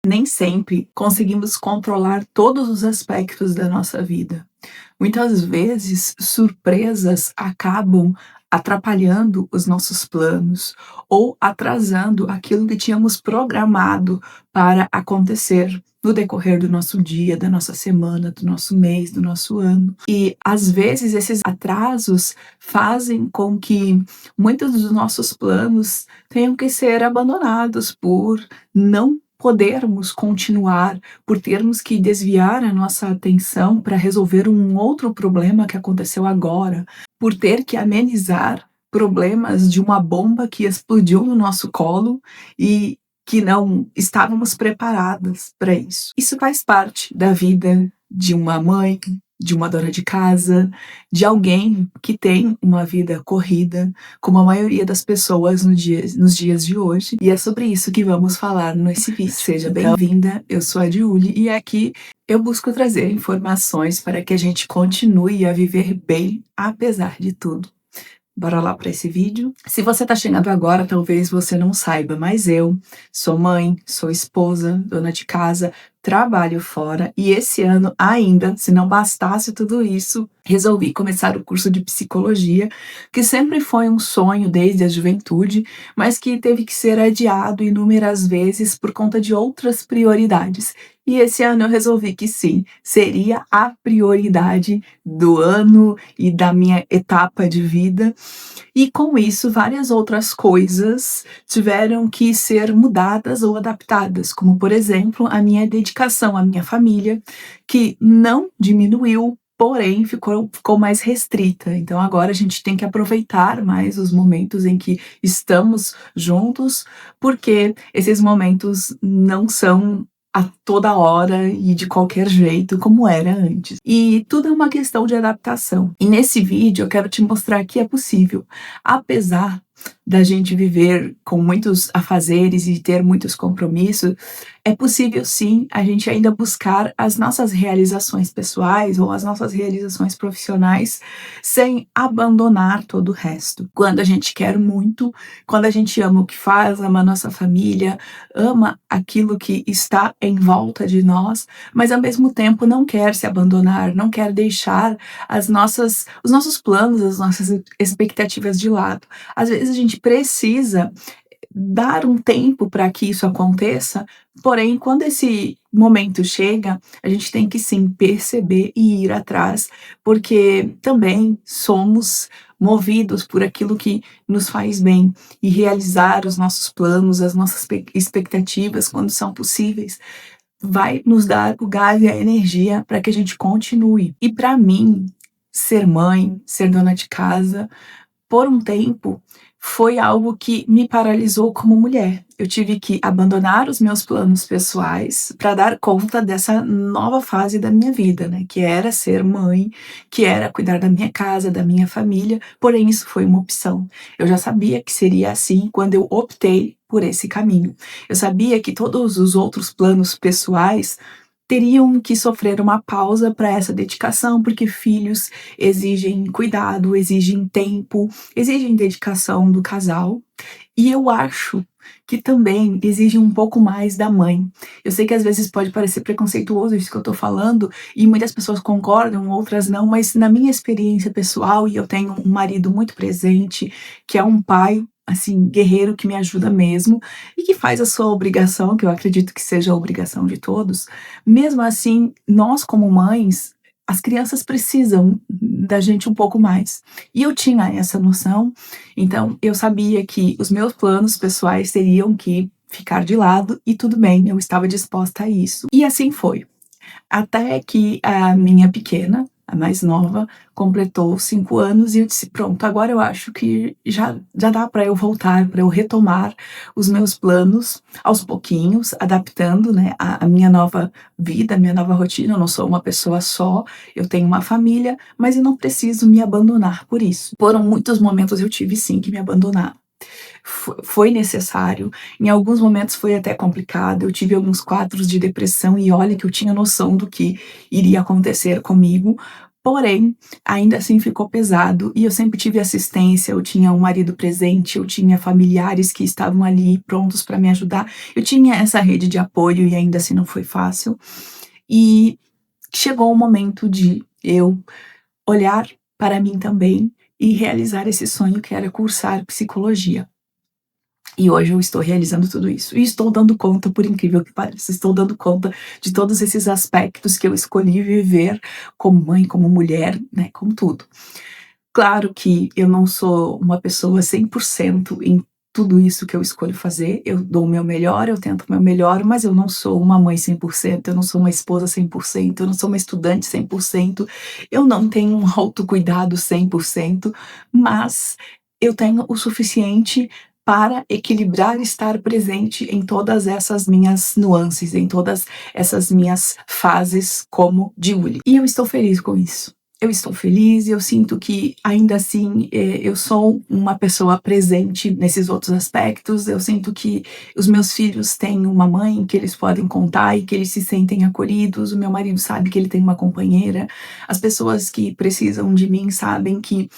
Nem sempre conseguimos controlar todos os aspectos da nossa vida. Muitas vezes, surpresas acabam atrapalhando os nossos planos ou atrasando aquilo que tínhamos programado para acontecer no decorrer do nosso dia, da nossa semana, do nosso mês, do nosso ano. E às vezes esses atrasos fazem com que muitos dos nossos planos tenham que ser abandonados por não podermos continuar, por termos que desviar a nossa atenção para resolver um outro problema que aconteceu agora, por ter que amenizar problemas de uma bomba que explodiu no nosso colo e que não estávamos preparadas para isso. Isso faz parte da vida de uma mãe, de uma dona de casa, de alguém que tem uma vida corrida, como a maioria das pessoas nos dias de hoje. E é sobre isso que vamos falar nesse vídeo. Seja bem-vinda, eu sou a Julie e aqui eu busco trazer informações para que a gente continue a viver bem, apesar de tudo. Bora lá para esse vídeo? Se você tá chegando agora, talvez você não saiba, mas eu sou mãe, sou esposa, dona de casa, trabalho fora e esse ano ainda, se não bastasse tudo isso, resolvi começar o curso de psicologia, que sempre foi um sonho desde a juventude, mas que teve que ser adiado inúmeras vezes por conta de outras prioridades. E esse ano eu resolvi que sim, seria a prioridade do ano e da minha etapa de vida. E com isso, várias outras coisas tiveram que ser mudadas ou adaptadas, como por exemplo, a minha dedicação à minha família, que não diminuiu, porém ficou mais restrita. Então agora a gente tem que aproveitar mais os momentos em que estamos juntos, porque esses momentos não são a toda hora e de qualquer jeito como era antes. E tudo é uma questão de adaptação. E nesse vídeo eu quero te mostrar que é possível, apesar da gente viver com muitos afazeres e ter muitos compromissos, é possível sim a gente ainda buscar as nossas realizações pessoais ou as nossas realizações profissionais sem abandonar todo o resto. Quando a gente quer muito, quando a gente ama o que faz, ama a nossa família, ama aquilo que está em volta de nós, mas ao mesmo tempo não quer se abandonar, não quer deixar os nossos planos, as nossas expectativas de lado. Às vezes a gente precisa dar um tempo para que isso aconteça, porém, quando esse momento chega, a gente tem que sim perceber e ir atrás, porque também somos movidos por aquilo que nos faz bem e realizar os nossos planos, as nossas expectativas, quando são possíveis, vai nos dar o gás e a energia para que a gente continue. E para mim, ser mãe, ser dona de casa, por um tempo, foi algo que me paralisou como mulher. Eu tive que abandonar os meus planos pessoais para dar conta dessa nova fase da minha vida, né? Que era ser mãe, que era cuidar da minha casa, da minha família, porém isso foi uma opção. Eu já sabia que seria assim quando eu optei por esse caminho. Eu sabia que todos os outros planos pessoais teriam que sofrer uma pausa para essa dedicação, porque filhos exigem cuidado, exigem tempo, exigem dedicação do casal. E eu acho que também exige um pouco mais da mãe. Eu sei que às vezes pode parecer preconceituoso isso que eu tô falando, e muitas pessoas concordam, outras não, mas na minha experiência pessoal, e eu tenho um marido muito presente, que é um pai, assim, guerreiro, que me ajuda mesmo, e que faz a sua obrigação, que eu acredito que seja a obrigação de todos. Mesmo assim, nós como mães, as crianças precisam da gente um pouco mais. E eu tinha essa noção, então eu sabia que os meus planos pessoais teriam que ficar de lado e tudo bem, eu estava disposta a isso. E assim foi. Até que a minha pequena, a mais nova, completou 5 anos e eu disse: pronto, agora eu acho que já dá para eu voltar, para eu retomar os meus planos aos pouquinhos, adaptando, né, a minha nova vida, a minha nova rotina. Eu não sou uma pessoa só, eu tenho uma família, mas eu não preciso me abandonar por isso. Foram muitos momentos eu tive sim que me abandonar. Foi necessário, em alguns momentos foi até complicado, eu tive alguns quadros de depressão e olha que eu tinha noção do que iria acontecer comigo, Porém, ainda assim ficou pesado e eu sempre tive assistência, eu tinha um marido presente, eu tinha familiares que estavam ali prontos para me ajudar, eu tinha essa rede de apoio e ainda assim não foi fácil. E chegou o momento de eu olhar para mim também e realizar esse sonho que era cursar psicologia. E hoje eu estou realizando tudo isso. E estou dando conta, por incrível que pareça, estou dando conta de todos esses aspectos que eu escolhi viver como mãe, como mulher, né, como tudo. Claro que eu não sou uma pessoa 100% em tudo isso que eu escolho fazer, eu dou o meu melhor, eu tento o meu melhor, mas eu não sou uma mãe 100%, eu não sou uma esposa 100%, eu não sou uma estudante 100%, eu não tenho um autocuidado 100%, mas eu tenho o suficiente para equilibrar e estar presente em todas essas minhas nuances, em todas essas minhas fases como Julie. E eu estou feliz com isso. Eu estou feliz e eu sinto que ainda assim, eu sou uma pessoa presente nesses outros aspectos, eu sinto que os meus filhos têm uma mãe que eles podem contar e que eles se sentem acolhidos, o meu marido sabe que ele tem uma companheira, as pessoas que precisam de mim sabem que,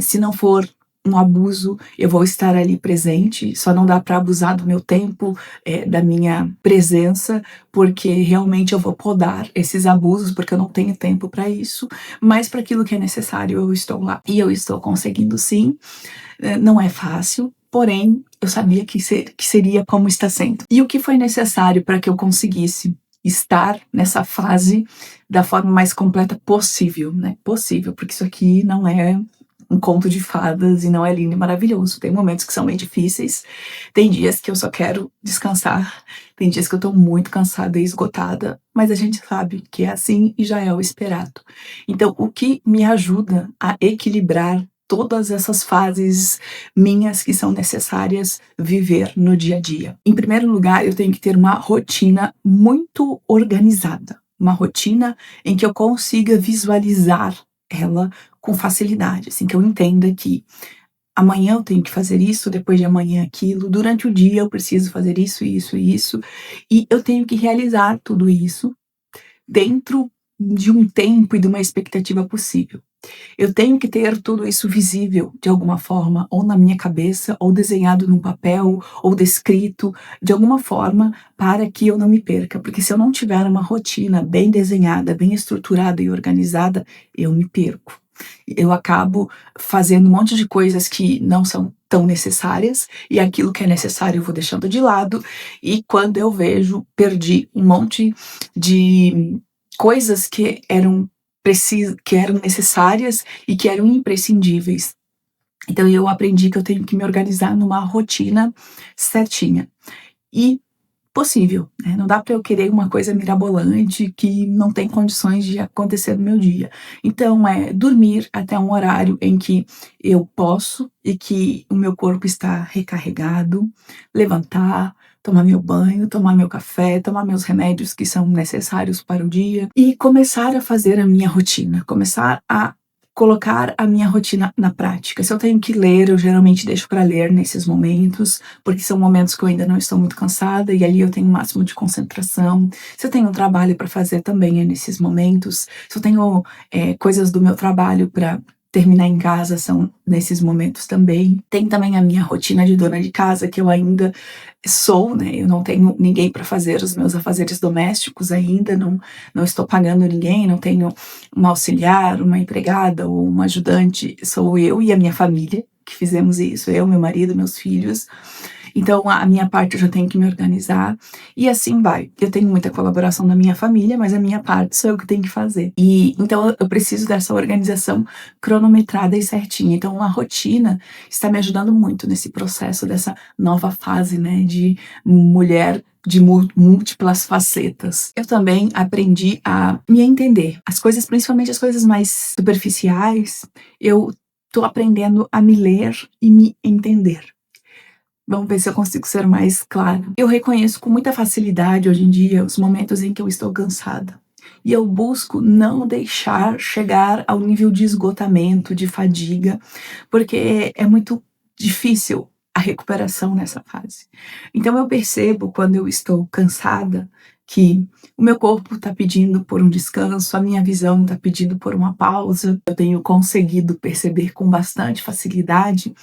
se não for um abuso, eu vou estar ali presente, só não dá para abusar do meu tempo, da minha presença, porque realmente eu vou podar esses abusos, porque eu não tenho tempo para isso, mas para aquilo que é necessário eu estou lá. E eu estou conseguindo sim, não é fácil, porém eu sabia que seria como está sendo. E o que foi necessário para que eu conseguisse estar nessa fase da forma mais completa possível, né? Possível, porque isso aqui não é um conto de fadas e não é lindo e maravilhoso. Tem momentos que são bem difíceis, tem dias que eu só quero descansar, tem dias que eu tô muito cansada e esgotada, mas a gente sabe que é assim e já é o esperado. Então, o que me ajuda a equilibrar todas essas fases minhas que são necessárias viver no dia a dia? Em primeiro lugar, eu tenho que ter uma rotina muito organizada, uma rotina em que eu consiga visualizar ela com facilidade, assim, que eu entenda que amanhã eu tenho que fazer isso, depois de amanhã aquilo, durante o dia eu preciso fazer isso, isso e isso, e eu tenho que realizar tudo isso dentro de um tempo e de uma expectativa possível. Eu tenho que ter tudo isso visível de alguma forma, ou na minha cabeça, ou desenhado num papel, ou descrito de alguma forma para que eu não me perca, porque se eu não tiver uma rotina bem desenhada, bem estruturada e organizada, eu me perco. Eu acabo fazendo um monte de coisas que não são tão necessárias, e aquilo que é necessário eu vou deixando de lado, e quando eu vejo, perdi um monte de coisas que eram necessárias e que eram imprescindíveis. Então eu aprendi que eu tenho que me organizar numa rotina certinha. E possível, né, não dá para eu querer uma coisa mirabolante que não tem condições de acontecer no meu dia. Então é dormir até um horário em que eu posso e que o meu corpo está recarregado, levantar, tomar meu banho, tomar meu café, tomar meus remédios que são necessários para o dia e começar a fazer a minha rotina, começar a colocar a minha rotina na prática. Se eu tenho que ler, eu geralmente deixo para ler nesses momentos, porque são momentos que eu ainda não estou muito cansada e ali eu tenho o máximo de concentração. Se eu tenho um trabalho para fazer, também é nesses momentos. Se eu tenho coisas do meu trabalho para terminar em casa, são nesses momentos também. Tem também a minha rotina de dona de casa, que eu ainda sou, né? Eu não tenho ninguém para fazer os meus afazeres domésticos ainda, não estou pagando ninguém, não tenho uma auxiliar, uma empregada ou uma ajudante, sou eu e a minha família que fizemos isso, eu, meu marido, meus filhos. Então, a minha parte eu já tenho que me organizar e assim vai. Eu tenho muita colaboração da minha família, mas a minha parte sou eu que tenho que fazer. E então eu preciso dessa organização cronometrada e certinha. Então, a rotina está me ajudando muito nesse processo dessa nova fase, né, de mulher de múltiplas facetas. Eu também aprendi a me entender. As coisas, principalmente as coisas mais superficiais, eu tô aprendendo a me ler e me entender. Vamos ver se eu consigo ser mais clara. Eu reconheço com muita facilidade hoje em dia os momentos em que eu estou cansada. E eu busco não deixar chegar ao nível de esgotamento, de fadiga, porque é muito difícil a recuperação nessa fase. Então eu percebo quando eu estou cansada que o meu corpo está pedindo por um descanso, a minha visão está pedindo por uma pausa. Eu tenho conseguido perceber com bastante facilidade.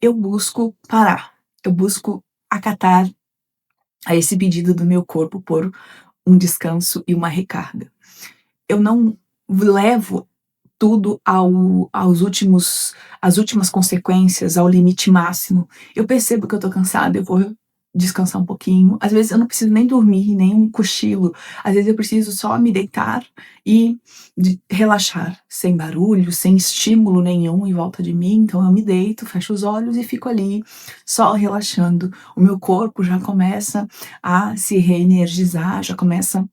Eu busco parar, eu busco acatar a esse pedido do meu corpo por um descanso e uma recarga. Eu não levo tudo aos últimos às últimas consequências, ao limite máximo. Eu percebo que eu tô cansada, eu vou descansar um pouquinho. Às vezes eu não preciso nem dormir, nem um cochilo. Às vezes eu preciso só me deitar e relaxar, sem barulho, sem estímulo nenhum em volta de mim. Então eu me deito, fecho os olhos e fico ali, só relaxando. O meu corpo já começa a se reenergizar, já começa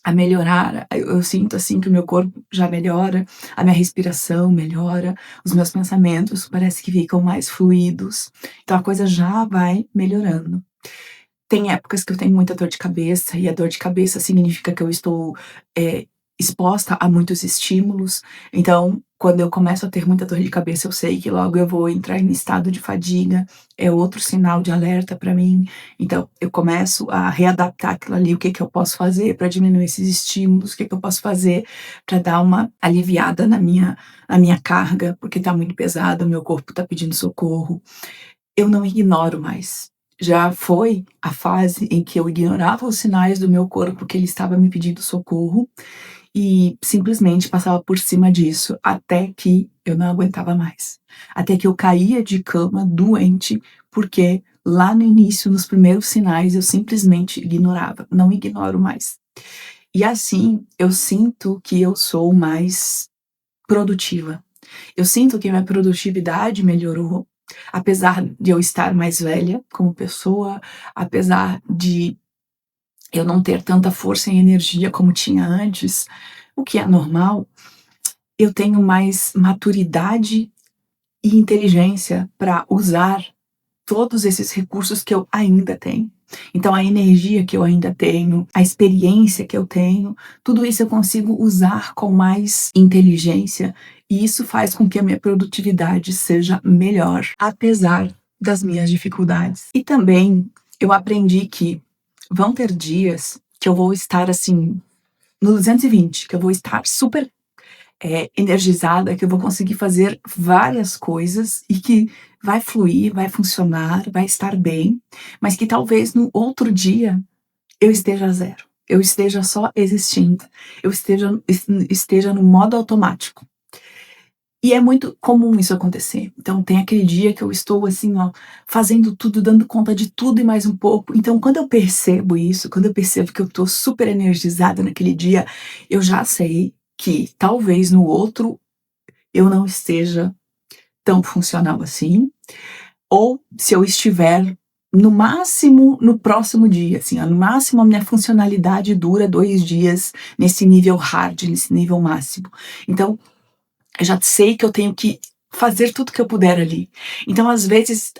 a melhorar. Eu sinto, assim, que o meu corpo já melhora, a minha respiração melhora, os meus pensamentos parece que ficam mais fluidos, então a coisa já vai melhorando. Tem épocas que eu tenho muita dor de cabeça, e a dor de cabeça significa que eu estou, eh, exposta a muitos estímulos, então quando eu começo a ter muita dor de cabeça, eu sei que logo eu vou entrar em estado de fadiga, é outro sinal de alerta para mim, então eu começo a readaptar aquilo ali, o que que eu posso fazer para diminuir esses estímulos, o que que eu posso fazer para dar uma aliviada na minha carga, porque tá muito pesado, o meu corpo tá pedindo socorro. Eu não ignoro mais. Já foi a fase em que eu ignorava os sinais do meu corpo que ele estava me pedindo socorro e simplesmente passava por cima disso até que eu não aguentava mais. Até que eu caía de cama doente, porque lá no início, nos primeiros sinais, eu simplesmente ignorava. Não ignoro mais. E assim, eu sinto que eu sou mais produtiva. Eu sinto que minha produtividade melhorou, apesar de eu estar mais velha como pessoa, apesar de eu não ter tanta força e energia como tinha antes, o que é normal, eu tenho mais maturidade e inteligência para usar todos esses recursos que eu ainda tenho. Então a energia que eu ainda tenho, a experiência que eu tenho, tudo isso eu consigo usar com mais inteligência e isso faz com que a minha produtividade seja melhor, apesar das minhas dificuldades. E também eu aprendi que vão ter dias que eu vou estar assim no 220, que eu vou estar super energizada, que eu vou conseguir fazer várias coisas e que vai fluir, vai funcionar, vai estar bem, mas que talvez no outro dia eu esteja a zero, eu esteja só existindo, eu esteja no modo automático. E é muito comum isso acontecer. Então tem aquele dia que eu estou assim, ó, fazendo tudo, dando conta de tudo e mais um pouco. Então quando eu percebo isso, quando eu percebo que eu tô super energizada naquele dia, eu já sei que talvez no outro eu não esteja tão funcional assim, ou se eu estiver no máximo no próximo dia, assim, ó, no máximo a minha funcionalidade dura 2 dias nesse nível hard, nesse nível máximo. Então eu já sei que eu tenho que fazer tudo que eu puder ali. Então, às vezes,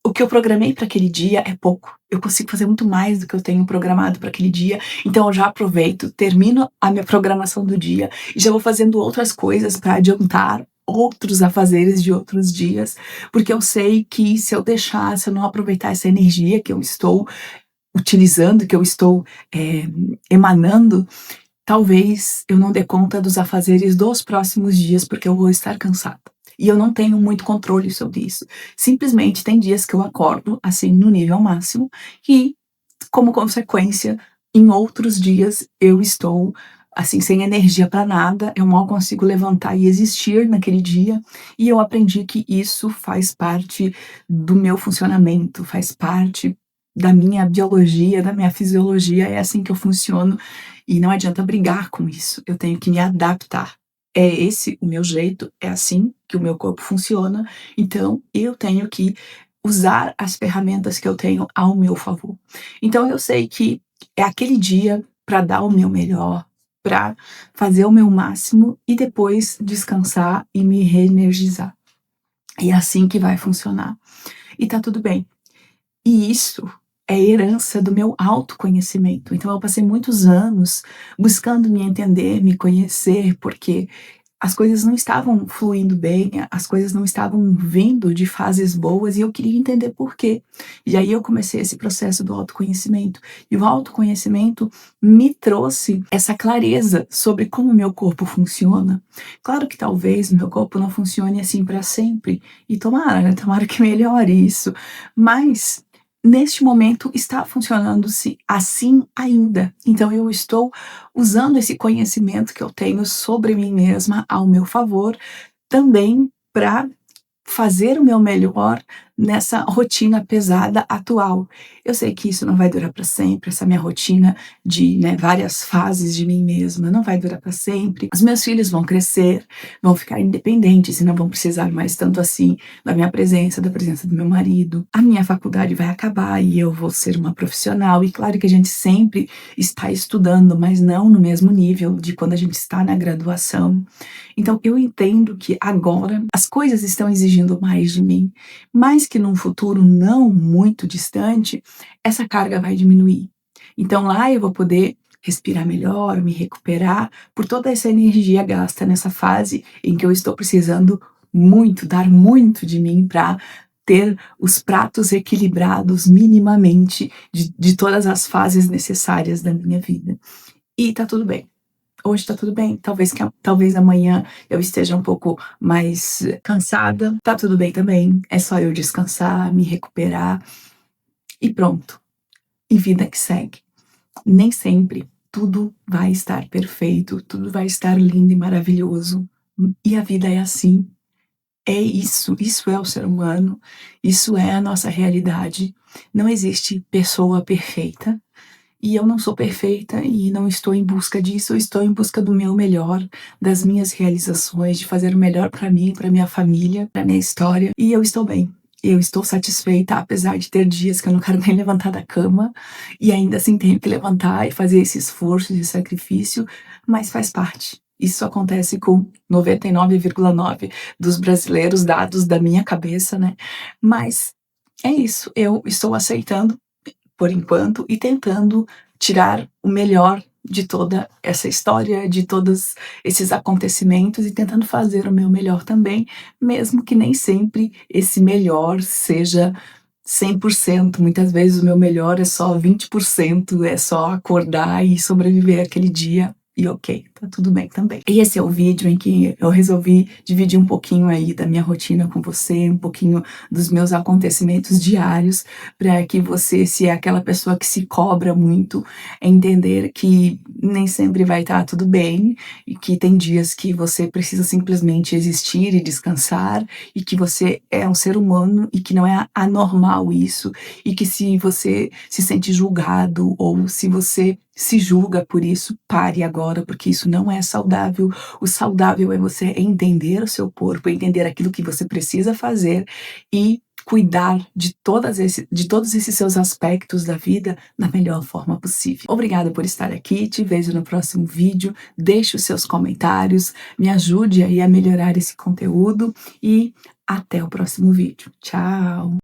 o que eu programei para aquele dia é pouco. Eu consigo fazer muito mais do que eu tenho programado para aquele dia. Então, eu já aproveito, termino a minha programação do dia e já vou fazendo outras coisas para adiantar outros afazeres de outros dias, porque eu sei que se eu deixar, se eu não aproveitar essa energia que eu estou utilizando, que eu estou emanando, talvez eu não dê conta dos afazeres dos próximos dias, porque eu vou estar cansada. E eu não tenho muito controle sobre isso. Simplesmente tem dias que eu acordo, assim, no nível máximo, e, como consequência, em outros dias eu estou, assim, sem energia para nada, eu mal consigo levantar e existir naquele dia, e eu aprendi que isso faz parte do meu funcionamento, faz parte da minha biologia, da minha fisiologia, é assim que eu funciono e não adianta brigar com isso, eu tenho que me adaptar. É esse o meu jeito, é assim que o meu corpo funciona, então eu tenho que usar as ferramentas que eu tenho ao meu favor. Então eu sei que é aquele dia para dar o meu melhor, para fazer o meu máximo e depois descansar e me reenergizar. E é assim que vai funcionar. E tá tudo bem. E isso é herança do meu autoconhecimento. Então eu passei muitos anos buscando me entender, me conhecer, porque as coisas não estavam fluindo bem, as coisas não estavam vindo de fases boas e eu queria entender por quê. E aí eu comecei esse processo do autoconhecimento. E o autoconhecimento me trouxe essa clareza sobre como o meu corpo funciona. Claro que talvez o meu corpo não funcione assim para sempre, e tomara, né, tomara que melhore isso, mas neste momento está funcionando-se assim ainda. Então eu estou usando esse conhecimento que eu tenho sobre mim mesma ao meu favor, também para fazer o meu melhor nessa rotina pesada atual. Eu sei que isso não vai durar para sempre, essa minha rotina de, né, várias fases de mim mesma, não vai durar para sempre. Os meus filhos vão crescer, vão ficar independentes e não vão precisar mais tanto assim da minha presença, da presença do meu marido. A minha faculdade vai acabar e eu vou ser uma profissional. E claro que a gente sempre está estudando, mas não no mesmo nível de quando a gente está na graduação. Então eu entendo que agora as coisas estão exigindo mais de mim, mas que num futuro não muito distante, essa carga vai diminuir. Então lá eu vou poder respirar melhor, me recuperar por toda essa energia gasta nessa fase em que eu estou precisando muito, dar muito de mim para ter os pratos equilibrados minimamente de todas as fases necessárias da minha vida. E tá tudo bem. Hoje tá tudo bem, talvez amanhã eu esteja um pouco mais cansada, tá tudo bem também, é só eu descansar, me recuperar e pronto, e vida que segue. Nem sempre tudo vai estar perfeito, tudo vai estar lindo e maravilhoso, e a vida é assim, é isso, isso é o ser humano, isso é a nossa realidade. Não existe pessoa perfeita, e eu não sou perfeita e não estou em busca disso, eu estou em busca do meu melhor, das minhas realizações, de fazer o melhor para mim, para minha família, para minha história. E eu estou bem. Eu estou satisfeita, apesar de ter dias que eu não quero nem levantar da cama, e ainda assim tenho que levantar e fazer esse esforço de sacrifício, mas faz parte. Isso acontece com 99,9 dos brasileiros, dados da minha cabeça, né? Mas é isso, eu estou aceitando por enquanto, e tentando tirar o melhor de toda essa história, de todos esses acontecimentos e tentando fazer o meu melhor também, mesmo que nem sempre esse melhor seja 100%. Muitas vezes o meu melhor é só 20%, é só acordar e sobreviver aquele dia. E ok, tá tudo bem também. E esse é o vídeo em que eu resolvi dividir um pouquinho aí da minha rotina com você, um pouquinho dos meus acontecimentos diários, para que você, se é aquela pessoa que se cobra muito, entender que nem sempre vai estar tudo bem e que tem dias que você precisa simplesmente existir e descansar e que você é um ser humano e que não é anormal isso e que se você se sente julgado ou se você se julga por isso, pare agora, porque isso não é saudável. O saudável é você entender o seu corpo, entender aquilo que você precisa fazer e cuidar de todos esses seus aspectos da vida da melhor forma possível. Obrigada por estar aqui, te vejo no próximo vídeo, deixe os seus comentários, me ajude aí a melhorar esse conteúdo e até o próximo vídeo. Tchau!